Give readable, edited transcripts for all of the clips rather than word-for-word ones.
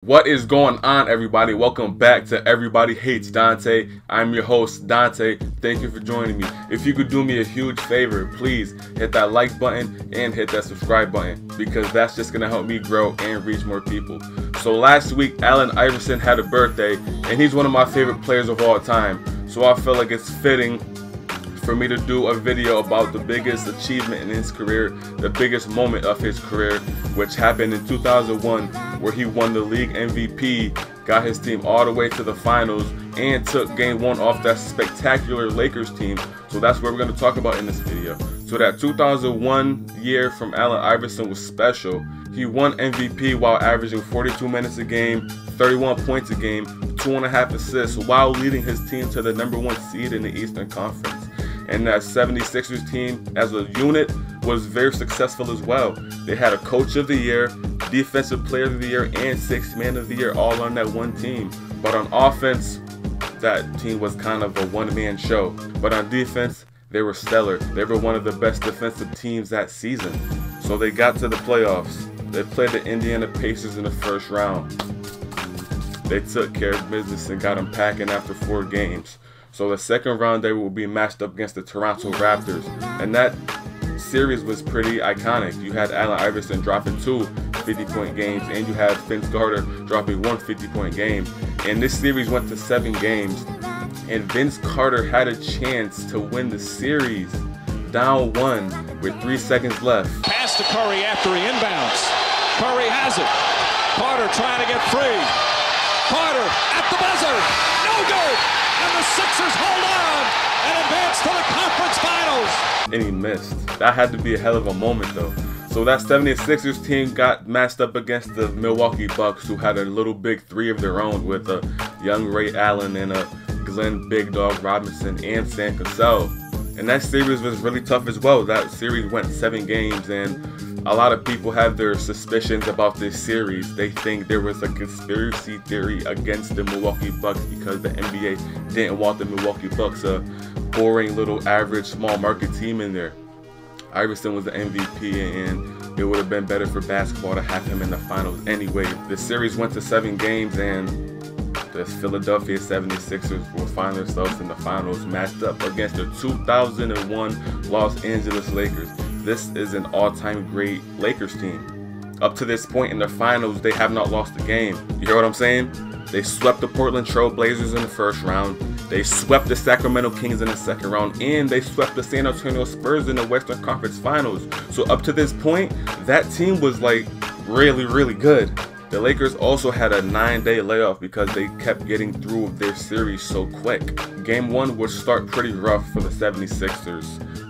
What is going on, everybody? Welcome back to Everybody Hates Dante. I'm your host, Dante. Thank you for joining me. If you could do me a huge favor, please hit that like button and hit that subscribe button, because that's just going to help me grow and reach more people. So last week, Allen Iverson had a birthday, and he's one of my favorite players of all time. So I feel like it's fitting for me to do a video about the biggest achievement in his career, the biggest moment of his career, which happened in 2001, where he won the league MVP, got his team all the way to the finals, and took game one off that spectacular Lakers team. So that's what we're going to talk about in this video. So that 2001 year from Allen Iverson was special. He won MVP while averaging 42 minutes a game, 31 points a game, 2.5 assists, while leading his team to the #1 seed in the Eastern Conference. And that 76ers team as a unit was very successful as well. They had a Coach of the Year, Defensive Player of the Year, and Sixth Man of the Year all on that one team. But on offense, that team was kind of a one-man show. But on defense, they were stellar. They were one of the best defensive teams that season. So they got to the playoffs. They played the Indiana Pacers in the first round. They took care of business and got them packing after 4 games. So the second round, they will be matched up against the Toronto Raptors. And that series was pretty iconic. You had Allen Iverson dropping 2 50-point games, and you had Vince Carter dropping 1 50-point game. And this series went to 7 games. And Vince Carter had a chance to win the series, down 1 with 3 seconds left. Pass to Curry after he inbounds. Curry has it. Carter trying to get free. Carter at the buzzer. No good. And the Sixers hold on and advance to the conference finals. And he missed. That had to be a hell of a moment, though. So that 76ers team got matched up against the Milwaukee Bucks, who had a little big 3 of their own with a young Ray Allen and a Glenn Big Dog Robinson and Sam Cassell. And that series was really tough as well. That series went 7 games, and a lot of people have their suspicions about this series. They think there was a conspiracy theory against the Milwaukee Bucks because the NBA didn't want the Milwaukee Bucks, a boring little average small market team, in there. Iverson was the MVP, and it would have been better for basketball to have him in the finals anyway. The series went to 7 games, and the Philadelphia 76ers will find themselves in the finals, matched up against the 2001 Los Angeles Lakers. This is an all-time great Lakers team. Up to this point in the finals, they have not lost a game. You hear what I'm saying? They swept the Portland Trail Blazers in the first round. They swept the Sacramento Kings in the second round. And they swept the San Antonio Spurs in the Western Conference Finals. So up to this point, that team was like really, really good. The Lakers also had a 9-day layoff because they kept getting through their series so quick. Game 1 would start pretty rough for the 76ers.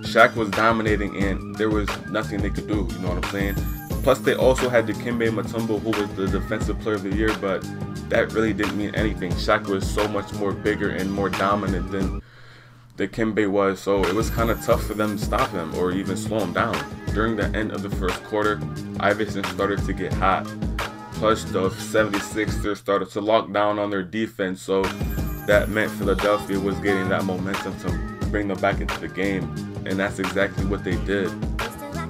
Shaq was dominating, and there was nothing they could do, you know what I'm saying? Plus, they also had Dikembe Mutombo, who was the Defensive Player of the Year, but that really didn't mean anything. Shaq was so much more bigger and more dominant than Dikembe was, so it was kind of tough for them to stop him or even slow him down. During the end of the first quarter, Iverson started to get hot. Plus, the 76ers started to lock down on their defense, so that meant Philadelphia was getting that momentum to bring them back into the game, and that's exactly what they did.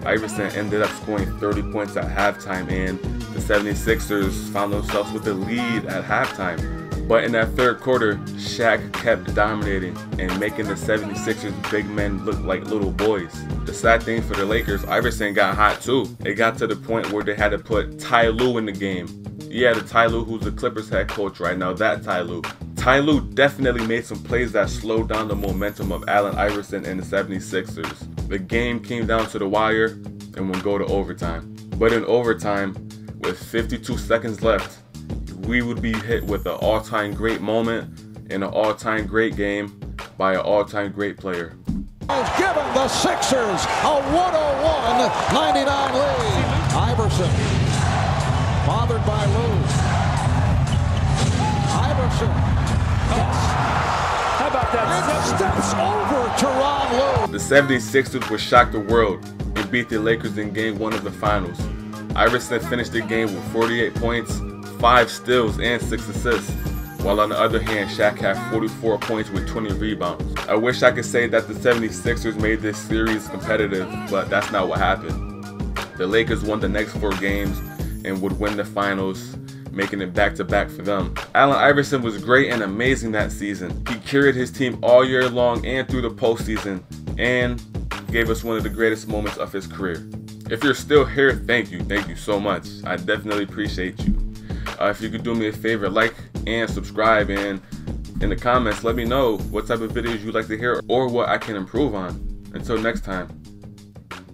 Iverson ended up scoring 30 points at halftime, and the 76ers found themselves with the lead at halftime. But in that third quarter, Shaq kept dominating and making the 76ers big men look like little boys. The sad thing for the Lakers, Iverson got hot too. It got to the point where they had to put Ty Lue in the game. Yeah, the Ty Lue who's the Clippers head coach right now, that Ty Lue. Ty Lue definitely made some plays that slowed down the momentum of Allen Iverson and the 76ers. The game came down to the wire and would go to overtime. But in overtime, with 52 seconds left, we would be hit with an all-time great moment and an all-time great game by an all-time great player. Has given the Sixers a 101-99 lead. Iverson, bothered by Lue. Iverson. How about that? And steps over Teron Lue. The 76ers would shock the world and beat the Lakers in Game 1 of the finals. Iverson finished the game with 48 points, 5 steals, and 6 assists. While on the other hand, Shaq had 44 points with 20 rebounds. I wish I could say that the 76ers made this series competitive, but that's not what happened. The Lakers won the next 4 games and would win the finals making it back-to-back for them. Allen Iverson was great and amazing that season. He carried his team all year long and through the postseason, and gave us one of the greatest moments of his career. If you're still here, thank you so much. I definitely appreciate you. If you could do me a favor, like and subscribe, and in the comments let me know what type of videos you'd like to hear or what I can improve on. Until next time.